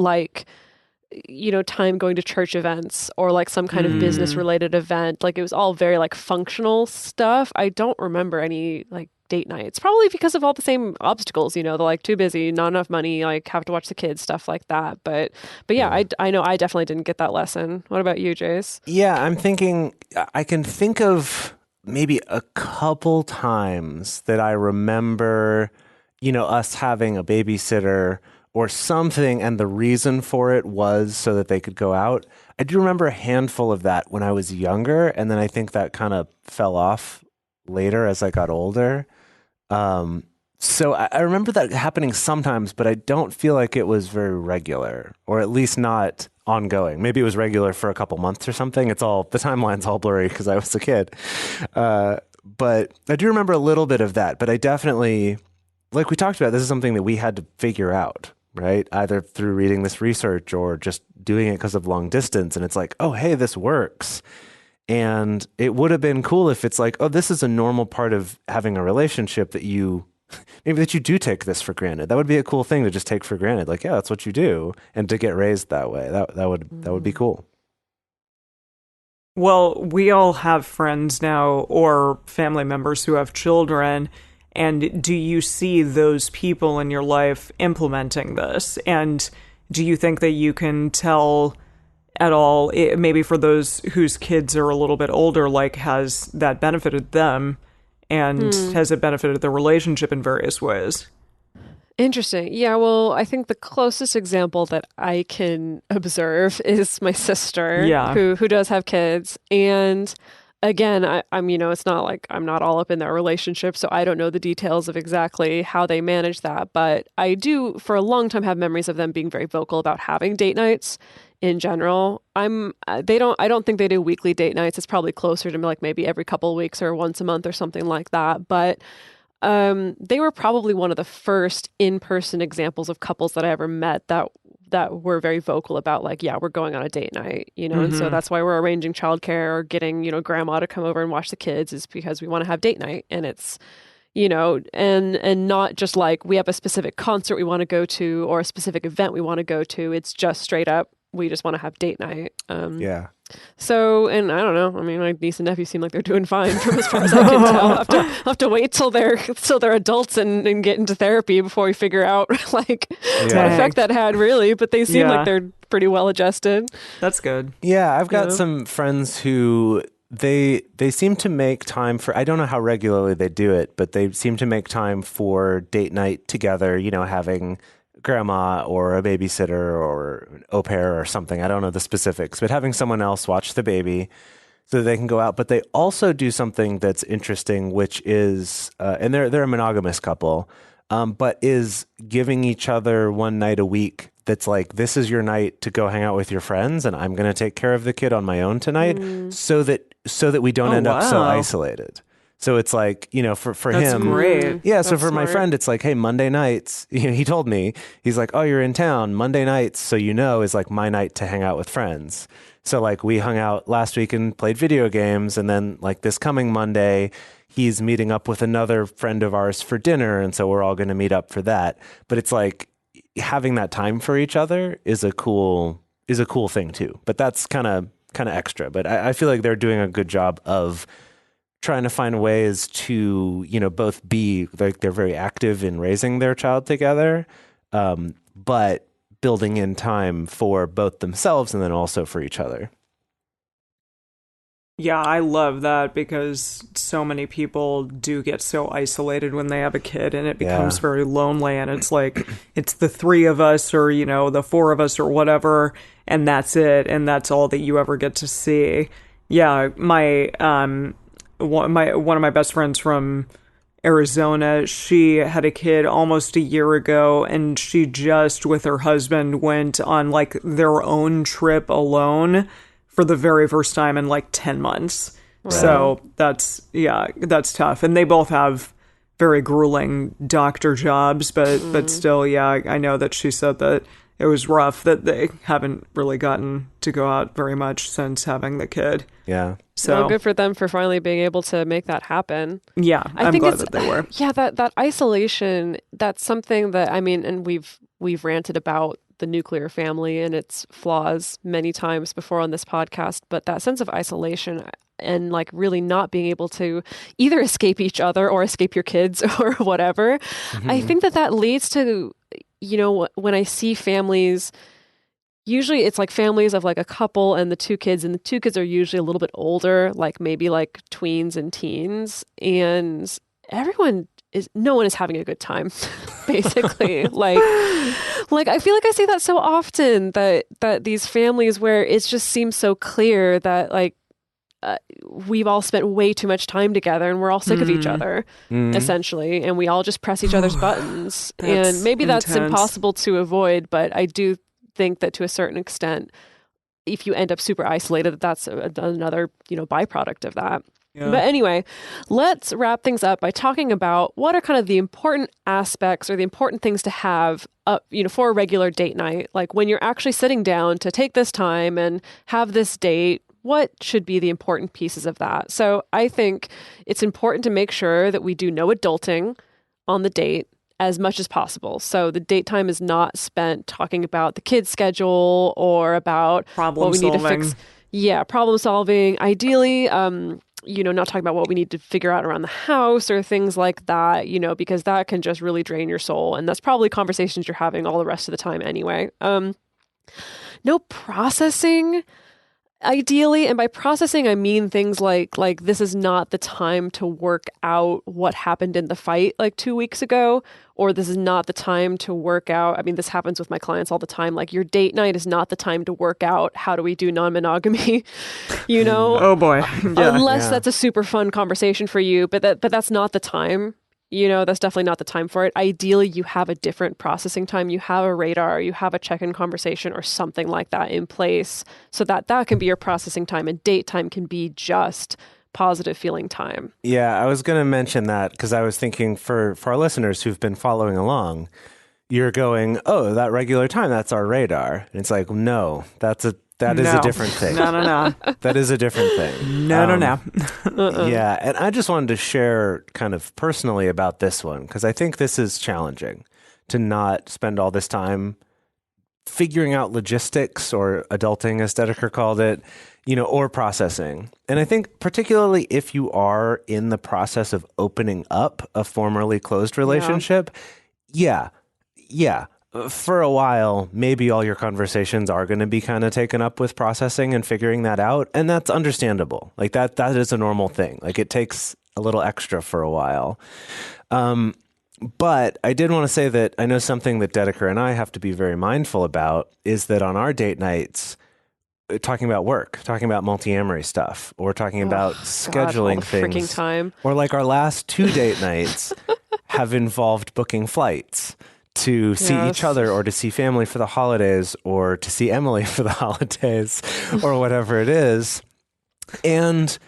time going to church events or some kind of business related event. It was all very functional stuff. I don't remember any date nights, probably because of all the same obstacles, they're too busy, not enough money, have to watch the kids, stuff like that. But yeah, I know I definitely didn't get that lesson. What about you, Jase? Yeah, I'm thinking, I can think of maybe a couple times that I remember, us having a babysitter or something, and the reason for it was so that they could go out. I do remember a handful of that when I was younger, and then I think that kind of fell off later as I got older. So I remember that happening sometimes, but I don't feel like it was very regular, or at least not ongoing. Maybe it was regular for a couple months or something. The timeline's all blurry because I was a kid. But I do remember a little bit of that. But I definitely, like we talked about, this is something that we had to figure out, right? Either through reading this research or just doing it because of long distance. And it's like, oh, hey, this works. And it would have been cool if it's like, oh, this is a normal part of having a relationship that you do take this for granted. That would be a cool thing to just take for granted. Like, yeah, that's what you do. And to get raised that way, that would be cool. Well, we all have friends now or family members who have children. And do you see those people in your life implementing this? And do you think that you can tell at all, maybe for those whose kids are a little bit older, like, has that benefited them? And has it benefited the relationship in various ways? Interesting. Yeah, well, I think the closest example that I can observe is my sister, who does have kids. And again, I'm it's not like I'm not all up in their relationship, so I don't know the details of exactly how they manage that. But I do, for a long time, have memories of them being very vocal about having date nights. In general, I don't think they do weekly date nights. It's probably closer to like maybe every couple of weeks or once a month or something like that. But they were probably one of the first in-person examples of couples that I ever met that were very vocal about, like, yeah, we're going on a date night, and so that's why we're arranging childcare or getting, grandma to come over and watch the kids, is because we want to have date night. And it's, and not just like we have a specific concert we want to go to or a specific event we want to go to. It's just straight up, we just want to have date night. Yeah. So, and I don't know. I mean, my niece and nephew seem like they're doing fine from as far as I can tell. I'll have to wait till they're adults and get into therapy before we figure out like what effect that had really. But they seem like they're pretty well adjusted. That's good. Yeah, I've got some friends who they seem to make time for, I don't know how regularly they do it, but they seem to make time for date night together, having grandma or a babysitter or an au pair or something. I don't know the specifics, but having someone else watch the baby so they can go out. But they also do something that's interesting, which is, and they're a monogamous couple, but is giving each other one night a week that's like, this is your night to go hang out with your friends, and I'm going to take care of the kid on my own tonight, so that we don't end up so isolated. So it's like, for That's him. Great. Yeah. That's So for smart. my friend, it's like, hey, Monday nights, he told me, he's like, oh, you're in town. Monday nights, so is like my night to hang out with friends. So like we hung out last week and played video games. And then like this coming Monday, he's meeting up with another friend of ours for dinner. And so we're all going to meet up for that. But it's like having that time for each other is a cool thing too. But that's kind of extra. But I feel like they're doing a good job of trying to find ways to, both be like they're very active in raising their child together, but building in time for both themselves and then also for each other. Yeah, I love that because so many people do get so isolated when they have a kid, and it becomes very lonely, and it's like it's the three of us or, the four of us or whatever, and that's it, and that's all that you ever get to see. Yeah, one of my best friends from Arizona, she had a kid almost a year ago, and she just with her husband went on like their own trip alone for the very first time in like 10 months. Right. So that's tough. And they both have very grueling doctor jobs, but still, I know that she said that it was rough that they haven't really gotten to go out very much since having the kid. Yeah. So well, good for them for finally being able to make that happen. Yeah, I'm glad that they were. Yeah, that isolation, that's something that, I mean, and we've ranted about the nuclear family and its flaws many times before on this podcast, but that sense of isolation and like really not being able to either escape each other or escape your kids or whatever, I think that leads to, when I see families, usually it's like families of like a couple and the two kids are usually a little bit older, like maybe like tweens and teens, and no one is having a good time, basically. like I feel like I see that so often that these families where it just seems so clear that like we've all spent way too much time together and we're all sick of each other, essentially, and we all just press each other's buttons. And maybe that's intense. impossible to avoid, but I do think that to a certain extent, if you end up super isolated, that's another, byproduct of that. Yeah. But anyway, let's wrap things up by talking about what are kind of the important aspects or the important things to have for a regular date night. Like when you're actually sitting down to take this time and have this date, what should be the important pieces of that? So I think it's important to make sure that we do no adulting on the date as much as possible. So the date time is not spent talking about the kids' schedule or about Problem what we need to solving. fix. Yeah, problem solving. Ideally, not talking about what we need to figure out around the house or things like that, because that can just really drain your soul. And that's probably conversations you're having all the rest of the time anyway. No processing. Ideally, and by processing, I mean things like this is not the time to work out what happened in the fight like 2 weeks ago, or this is not the time to work out. I mean, this happens with my clients all the time. Like your date night is not the time to work out how do we do non-monogamy, Oh boy. Yeah. Unless that's a super fun conversation for you, but that's not the time. That's definitely not the time for it. Ideally, you have a different processing time. You have a radar, you have a check-in conversation or something like that in place so that can be your processing time, and date time can be just positive feeling time. Yeah, I was going to mention that because I was thinking for our listeners who've been following along, you're going, oh, that regular time, that's our radar. And it's like, no, that is a different thing. No. That is a different thing. No. Yeah, and I just wanted to share kind of personally about this one because I think this is challenging to not spend all this time figuring out logistics or adulting, as Dedeker called it, or processing. And I think particularly if you are in the process of opening up a formerly closed relationship, yeah. For a while, maybe all your conversations are going to be kind of taken up with processing and figuring that out. And that's understandable. Like that is a normal thing. Like it takes a little extra for a while. But I did want to say that I know something that Dedeker and I have to be very mindful about is that on our date nights, talking about work, talking about multiamory stuff, or talking about scheduling all the things. freaking time. Or like our last 2 date nights have involved booking flights to see each other or to see family for the holidays or to see Emily for the holidays or whatever it is. And,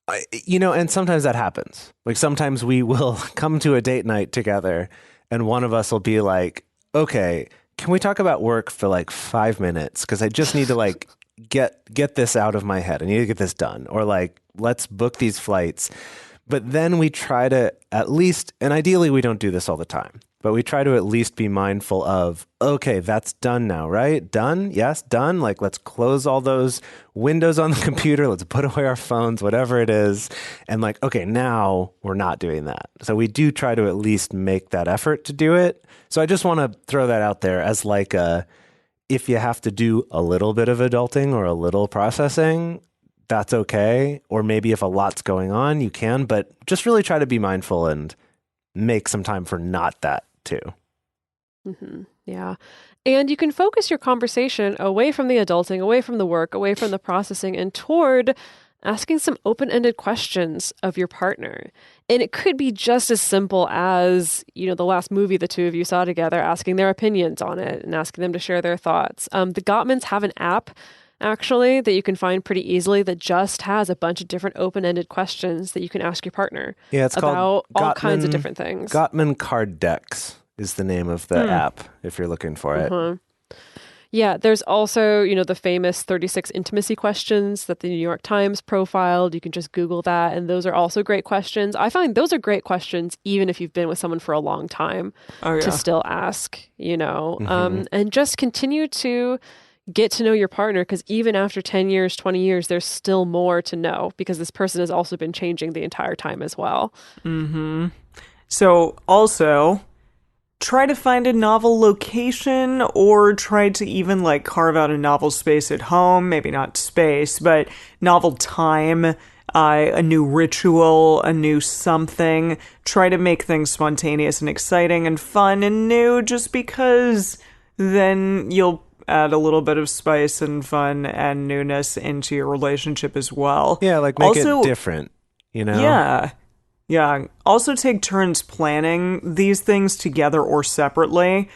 and sometimes that happens. Like sometimes we will come to a date night together and one of us will be like, okay, can we talk about work for like 5 minutes? Because I just need to like get this out of my head. I need to get this done. Or like, let's book these flights. But then we try to at least, and ideally we don't do this all the time, but we try to at least be mindful of, okay, that's done now, right? Done? Yes, done. Like, let's close all those windows on the computer. Let's put away our phones, whatever it is. And like, okay, now we're not doing that. So we do try to at least make that effort to do it. So I just want to throw that out there as like if you have to do a little bit of adulting or a little processing, that's okay. Or maybe if a lot's going on, you can, but just really try to be mindful and make some time for not that too. Mm-hmm. Yeah. And you can focus your conversation away from the adulting, away from the work, away from the processing, and toward asking some open-ended questions of your partner. And it could be just as simple as, the last movie the two of you saw together, asking their opinions on it and asking them to share their thoughts. The Gottmans have an app actually that you can find pretty easily that just has a bunch of different open-ended questions that you can ask your partner It's about called all kinds of different things. Gottman Card Decks is the name of the app if you're looking for it. Yeah, there's also, the famous 36 intimacy questions that the New York Times profiled. You can just Google that, and those are also great questions. I find those are great questions even if you've been with someone for a long time to still ask, and just continue to get to know your partner, because even after 10 years, 20 years, there's still more to know because this person has also been changing the entire time as well. Mm-hmm. So also try to find a novel location or try to even like carve out a novel space at home, maybe not space, but novel time, a new ritual, a new something. Try to make things spontaneous and exciting and fun and new just because then you'll add a little bit of spice and fun and newness into your relationship as well. Yeah, like make Also, it different, you know? Yeah. Yeah. Also take turns planning these things together or separately.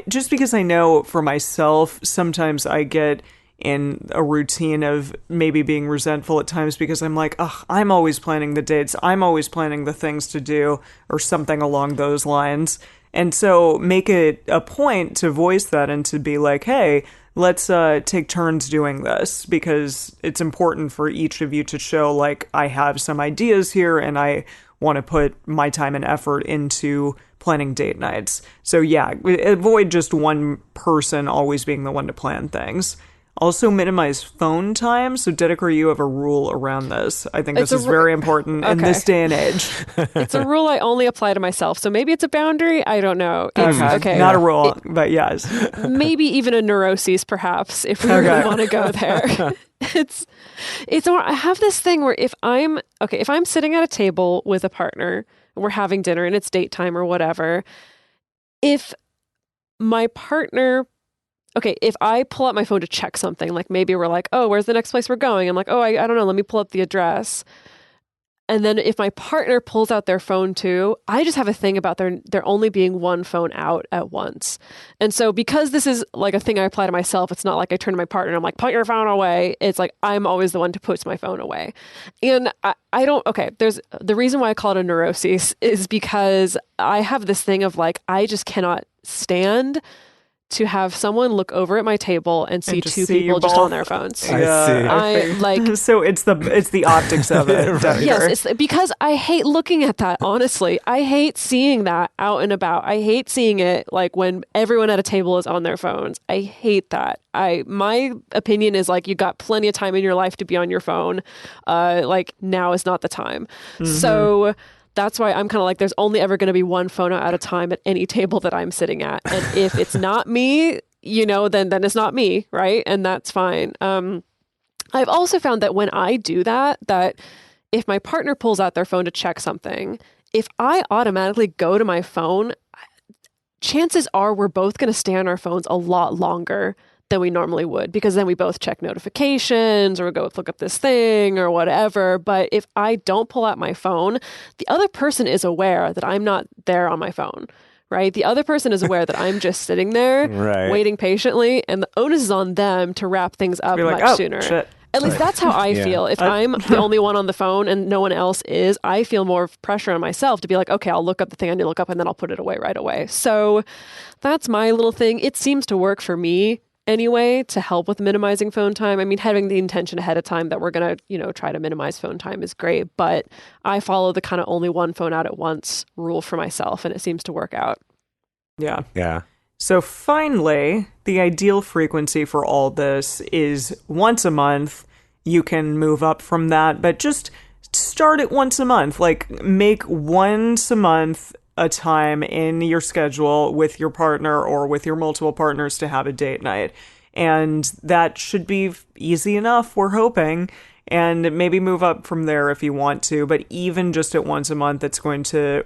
Just because I know for myself, sometimes I get in a routine of maybe being resentful at times because I'm like, ugh, I'm always planning the dates. I'm always planning the things to do or something along those lines. And so make it a point to voice that and to be like, hey, let's take turns doing this because it's important for each of you to show like I have some ideas here and I want to put my time and effort into planning date nights. So yeah, avoid just one person always being the one to plan things. Also minimize phone time. So Dedeker, you have a rule around this. I think this is very important in this day and age. It's a rule I only apply to myself. So maybe it's a boundary. I don't know. Okay. Not a rule, but yes. Maybe even a neuroses, perhaps, if we really want to go there. It's more, I have this thing where if I'm sitting at a table with a partner and we're having dinner and it's date time or whatever, if my partner if I pull out my phone to check something, like maybe we're like, oh, where's the next place we're going? I'm like, oh, I don't know. Let me pull up the address. And then if my partner pulls out their phone too, I just have a thing about there only being one phone out at once. And so because this is like a thing I apply to myself, it's not like I turn to my partner and I'm like, put your phone away. It's like, I'm always the one to put my phone away. And there's the reason why I call it a neuroses is because I have this thing of like, I just cannot stand to have someone look over at my table and see two people just on their phones. I see. So it's the optics of it. Right. Yes, it's because I hate looking at that, honestly. I hate seeing that out and about. I hate seeing it like when everyone at a table is on their phones. I hate that. My opinion is like you got plenty of time in your life to be on your phone. Like now is not the time. Mm-hmm. So that's why I'm kind of like, there's only ever going to be one phone at a time at any table that I'm sitting at. And if it's not me, then it's not me, right? And that's fine. I've also found that when I do that if my partner pulls out their phone to check something, if I automatically go to my phone, chances are we're both going to stay on our phones a lot longer than we normally would, because then we both check notifications or go look up this thing or whatever. But if I don't pull out my phone, the other person is aware that I'm not there on my phone, right? The other person is aware that I'm just sitting there waiting patiently, and the onus is on them to wrap things up much sooner. Shit. At least that's how I feel. If I'm the only one on the phone and no one else is, I feel more pressure on myself to be like, okay, I'll look up the thing I need to look up and then I'll put it away right away. So that's my little thing. It seems to work for me anyway, to help with minimizing phone time. I mean, having the intention ahead of time that we're going to, try to minimize phone time is great, but I follow the kind of only one phone out at once rule for myself, and it seems to work out. Yeah. Yeah. So finally, the ideal frequency for all this is once a month. You can move up from that, but just start at once a month. Like, make once a month a time in your schedule with your partner or with your multiple partners to have a date night. And that should be easy enough, we're hoping. And maybe move up from there if you want to. But even just at once a month, it's going to,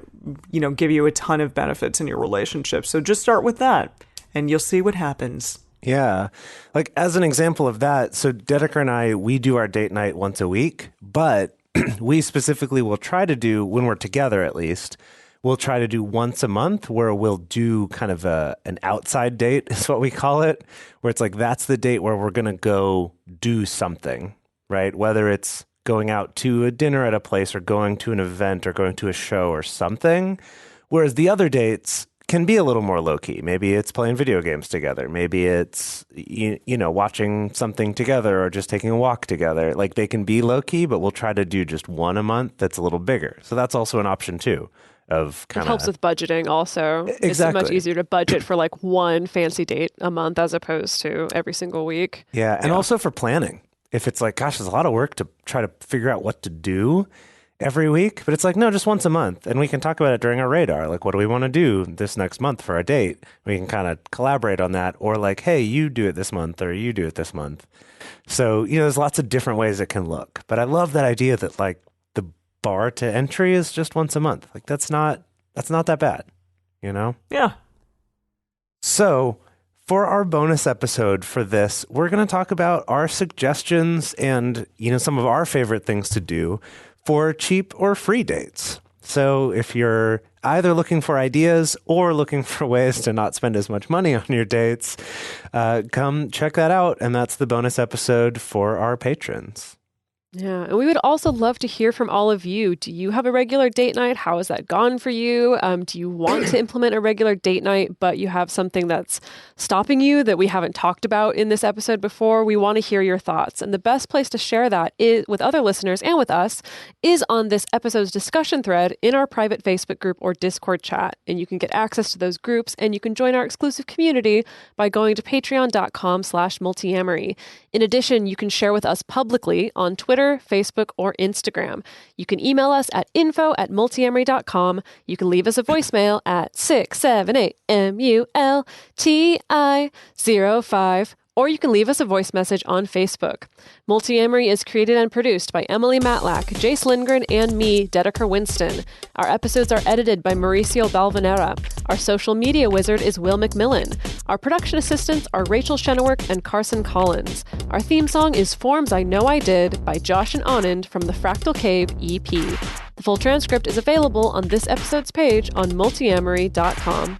give you a ton of benefits in your relationship. So just start with that and you'll see what happens. Yeah. Like as an example of that, so Dedeker and I, we do our date night once a week, but we specifically will try to do, when we're together at least, we'll try to do once a month where we'll do kind of an outside date is what we call it, where it's like that's the date where we're going to go do something, right? Whether it's going out to a dinner at a place or going to an event or going to a show or something. Whereas the other dates can be a little more low-key. Maybe it's playing video games together. Maybe it's, watching something together or just taking a walk together. Like they can be low-key, but we'll try to do just one a month that's a little bigger. So that's also an option too. It helps with budgeting also. Exactly. It's much easier to budget for like one fancy date a month as opposed to every single week. Yeah, and also for planning. If it's like, gosh, there's a lot of work to try to figure out what to do every week, but it's like, no, just once a month. And we can talk about it during our radar. Like, what do we want to do this next month for our date? We can kind of collaborate on that. Or like, hey, you do it this month or you do it this month. So, there's lots of different ways it can look. But I love that idea that like the bar to entry is just once a month. Like that's not that bad, Yeah. So For our bonus episode for this, we're going to talk about our suggestions and, some of our favorite things to do for cheap or free dates. So if you're either looking for ideas or looking for ways to not spend as much money on your dates, come check that out. And that's the bonus episode for our patrons. Yeah, and we would also love to hear from all of you. Do you have a regular date night? How has that gone for you? Do you want to implement a regular date night, but you have something that's stopping you that we haven't talked about in this episode before? We want to hear your thoughts. And the best place to share that is with other listeners and with us is on this episode's discussion thread in our private Facebook group or Discord chat. And you can get access to those groups and you can join our exclusive community by going to patreon.com/multiamory. In addition, you can share with us publicly on Twitter, Facebook, or Instagram. You can email us at info@multiamory.com. You can leave us a voicemail at 678-MULTI-05, or you can leave us a voice message on Facebook. Multiamory is created and produced by Emily Matlack, Jase Lindgren, and me, Dedeker Winston. Our episodes are edited by Mauricio Balvanera. Our social media wizard is Will McMillan. Our production assistants are Rachel Shennework and Carson Collins. Our theme song is Forms I Know I Did by Josh and Anand from the Fractal Cave EP. The full transcript is available on this episode's page on multiamory.com.